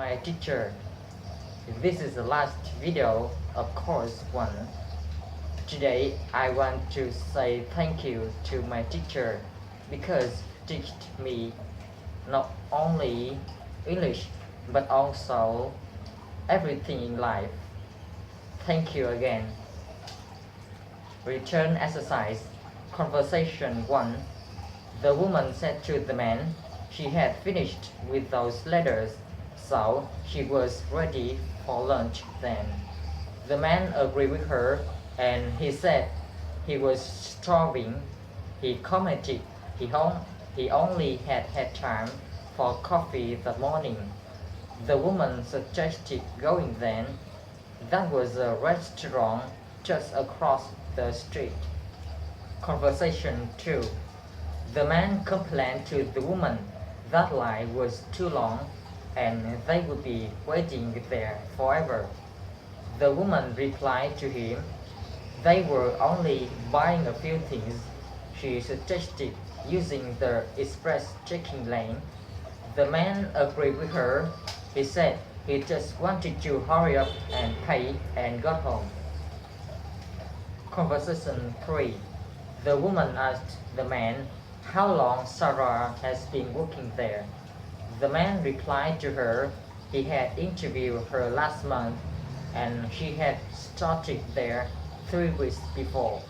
my teacher. This is the last video of course 1. Today I want to say thank you to my teacher because he taught me not only English but also everything in life. Thank you again. Return exercise. Conversation 1. The woman said to the man she had finished with those letters, so she was ready for lunch then. The man agreed with her and he said he was starving. He commented he only had time for coffee that morning. The woman suggested going then. That was a restaurant just across the street. Conversation 2. The man complained to the woman that line was too long and they would be waiting there forever. The woman replied to him they were only buying a few things. She suggested using the express checking lane. The man agreed with her. He said he just wanted to hurry up and pay and got home. Conversation 3. The woman asked the man how long Sarah has been working there. The man replied to her he had interviewed her last month and she had started there 3 weeks before.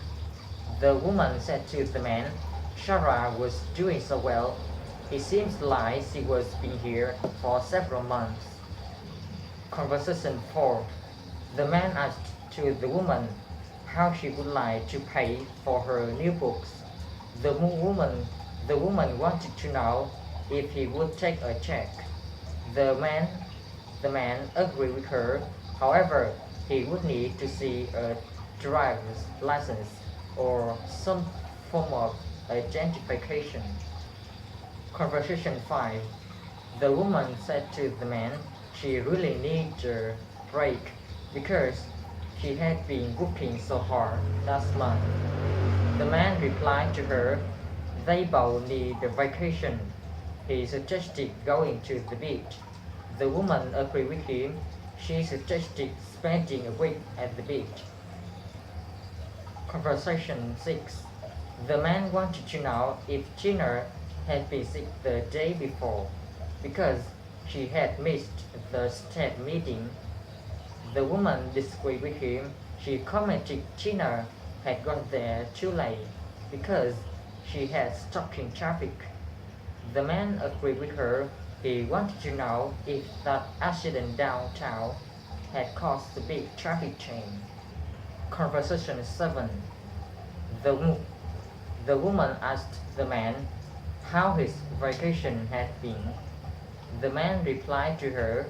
The woman said to the man Sarah was doing so well. It seems like she was been here for several months. Conversation 4. The man asked to the woman how she would like to pay for her new books. The woman wanted to know if he would take a check. The man agreed with her. However, he would need to see a driver's license or some form of identification. Conversation 5. The woman said to the man she really needs a break because she had been working so hard last month. The man replied to her they both need a vacation. He suggested going to the beach. The woman agreed with him. She suggested spending a week at the beach. Conversation 6. The man wanted to know if Gina had been sick the day before because she had missed the staff meeting. The woman disagreed with him. She commented Gina had gone there too late because she had stuck in traffic. The man agreed with her. He wanted to know if that accident downtown had caused a big traffic jam. Conversation 7. The woman asked the man how his vacation had been. The man replied to her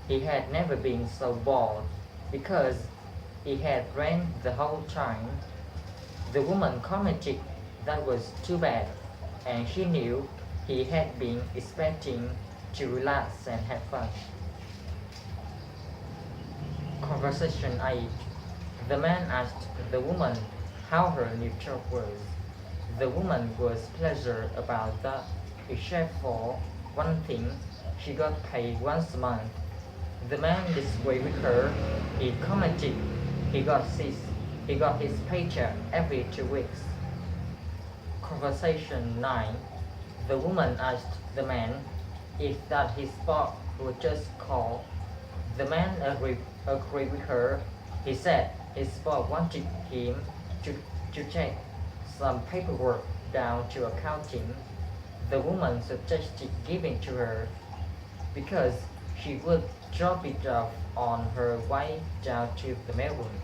he had never been so bored because it had rained the whole time. The woman commented that was too bad and she knew he had been expecting to relax and have fun. Conversation 8. The man asked the woman how her new job was. The woman was pleased about that, except for one thing, she got paid once a month. The man disagreed with her. He commented he got his paycheck every 2 weeks. Conversation 9. The woman asked the man if that his boss would just call. The man agreed with her. He said his boss wanted him to take some paperwork down to accounting. The woman suggested giving to her because she would drop it off on her way down to the mailroom.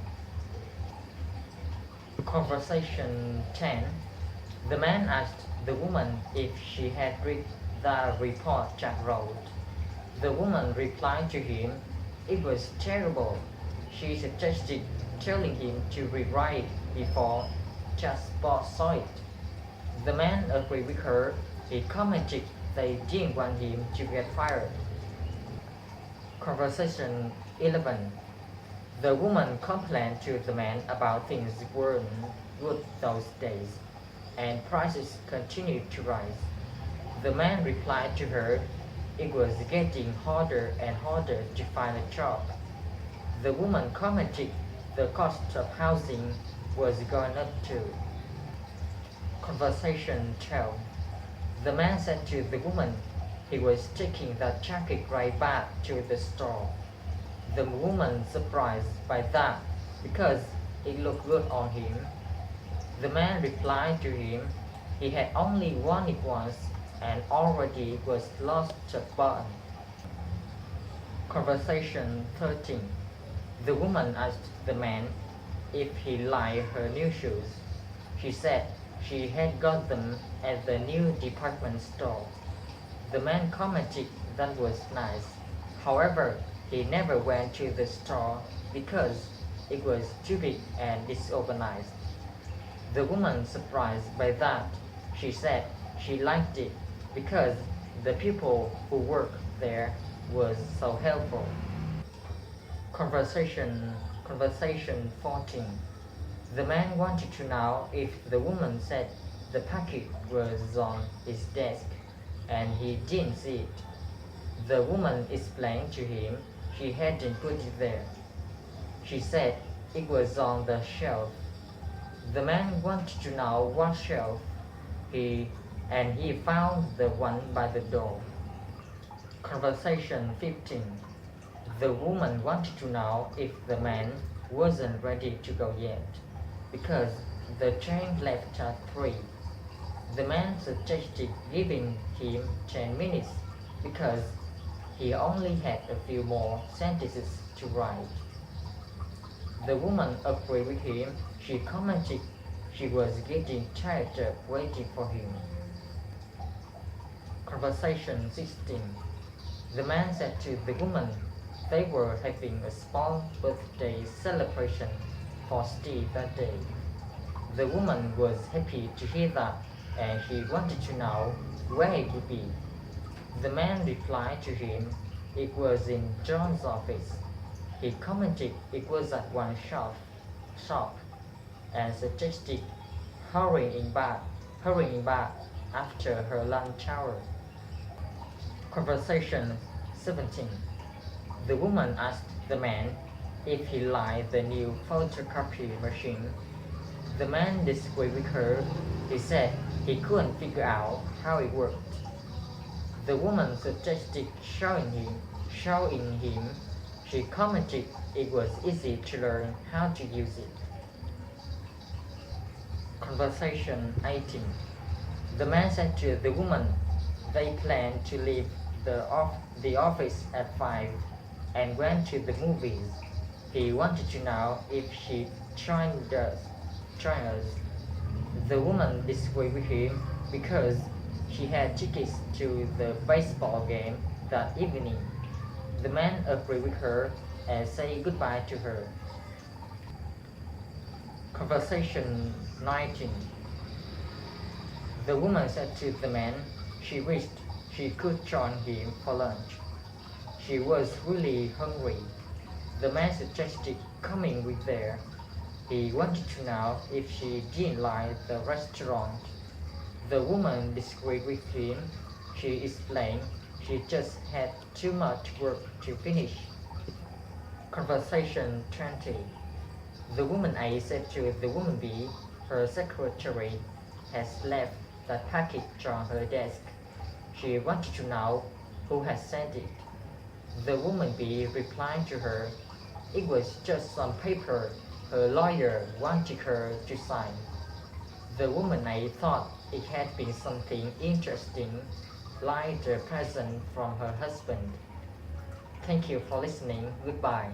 Conversation 10. The man asked the woman if she had read the report Jack wrote. The woman replied to him it was terrible. She suggested telling him to rewrite it before Jack's boss saw it. The man agreed with her. He commented they didn't want him to get fired. Conversation 11. The woman complained to the man about things weren't good those days, and prices continued to rise. The man replied to her it was getting harder and harder to find a job. The woman commented the cost of housing was going up too. Conversation 12. The man said to the woman he was taking that jacket right back to the store. The woman surprised by that because it looked good on him. The man replied to him he had only worn it once and already was lost a button. Conversation 13. The woman asked the man if he liked her new shoes. She said she had got them at the new department store. The man commented that was nice. However, he never went to the store because it was too big and disorganized. The woman surprised by that. She said she liked it because the people who worked there was so helpful. Conversation 14. The man wanted to know if the woman said the package was on his desk and he didn't see it. The woman explained to him she hadn't put it there. She said it was on the shelf. The man wanted to know what shelf, he found the one by the door. Conversation 15. The woman wanted to know if the man wasn't ready to go yet, because the train left at 3. The man suggested giving him 10 minutes because he only had a few more sentences to write. The woman agreed with him. She commented she was getting tired of waiting for him. Conversation 16. The man said to the woman they were having a small birthday celebration for Steve that day. The woman was happy to hear that and she wanted to know where it would be. The man replied to him it was in John's office. He commented it was at one shop and suggested hurrying back after her lunch hour. Conversation 17. The woman asked the man if he liked the new photocopy machine. The man disagreed with her. He said he couldn't figure out how it worked. The woman suggested showing him. She commented it was easy to learn how to use it. Conversation 18. The man said to the woman they planned to leave the office at 5 and went to the movies. He wanted to know if she'd join us. The woman disagreed with him because she had tickets to the baseball game that evening. The man agreed with her and said goodbye to her. Conversation 19. The woman said to the man she wished she could join him for lunch. She was really hungry. The man suggested coming with there. He wanted to know if she didn't like the restaurant. The woman disagreed with him. She explained she just had too much work to finish. Conversation 20. The woman A said to the woman B her secretary has left the package on her desk. She wanted to know who had sent it. The woman B replied to her it was just some paper her lawyer wanted her to sign. The woman A thought it had been something interesting, like a present from her husband. Thank you for listening. Goodbye.